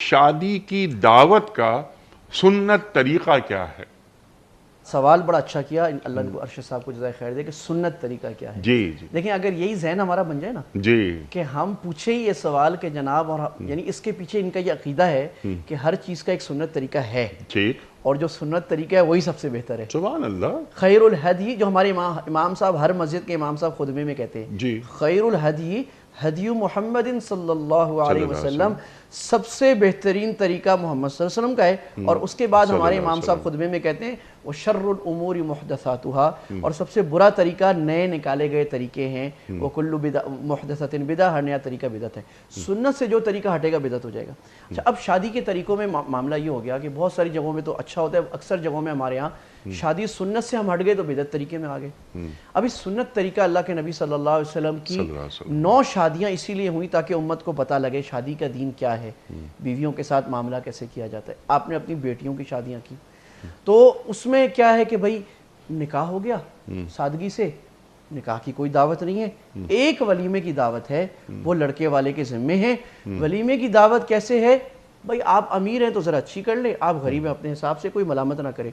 شادی کی دعوت کا سنت طریقہ کیا ہے؟ سوال بڑا اچھا کیا، اللہ کو ارشد صاحب کو جزائے خیر دے کہ سنت طریقہ کیا ہے۔ جی جی لیکن اگر یہی ذہن ہمارا بن جائے نا جی کہ ہم پوچھے ہی یہ سوال کہ جناب، اور یعنی اس کے پیچھے ان کا یہ عقیدہ ہے کہ ہر چیز کا ایک سنت طریقہ ہے، ٹھیک، اور جو سنت طریقہ ہے وہی سب سے بہتر ہے۔ سبحان اللہ۔ خیر الہدی، جو ہمارے امام صاحب، ہر مسجد کے امام صاحب خطبے میں کہتے ہیں، جی، خیر الہدی ہدی محمد صلی اللہ صلی علیہ اللہ علیہ وسلم، سب سے بہترین طریقہ محمد صلی اللہ علیہ وسلم کا ہے۔ اور اس کے بعد صلی ہمارے اللہ امام علیہ صاحب خطبے میں کہتے ہیں وہ شر الامور محدثاتها، اور سب سے برا طریقہ نئے نکالے گئے طریقے ہیں، وہ کل محدثۃ بدعہ، ہر نیا طریقہ بدعت ہے۔ سنت سے جو طریقہ ہٹے گا بدعت ہو جائے گا۔ اچھا، اب شادی کے طریقوں میں معاملہ یہ ہو گیا کہ بہت ساری جگہوں میں تو اچھا ہوتا ہے، اکثر جگہوں میں ہمارے ہاں شادی سنت سے ہم ہٹ گئے تو بدعت طریقے میں آ گئے۔ اب اس سنت طریقہ اللہ کے نبی صلی اللہ علیہ وسلم کی صلی اللہ علیہ وسلم 9 شادیاں اسی لیے ہوئیں تاکہ امت کو پتہ لگے شادی کا دین کیا ہے، بیویوں کے ساتھ معاملہ کیسے کیا جاتا ہے۔ آپ نے اپنی بیٹیوں کی شادیاں کی تو اس میں کیا ہے کہ بھائی نکاح ہو گیا سادگی سے، نکاح کی کوئی دعوت نہیں ہے، ایک ولیمے کی دعوت ہے، وہ لڑکے والے کے ذمے ہے۔ ولیمے کی دعوت کیسے ہے؟ بھائی آپ امیر ہیں تو ذرا اچھی کر لیں، آپ غریب ہیں اپنے حساب سے، کوئی ملامت نہ کرے۔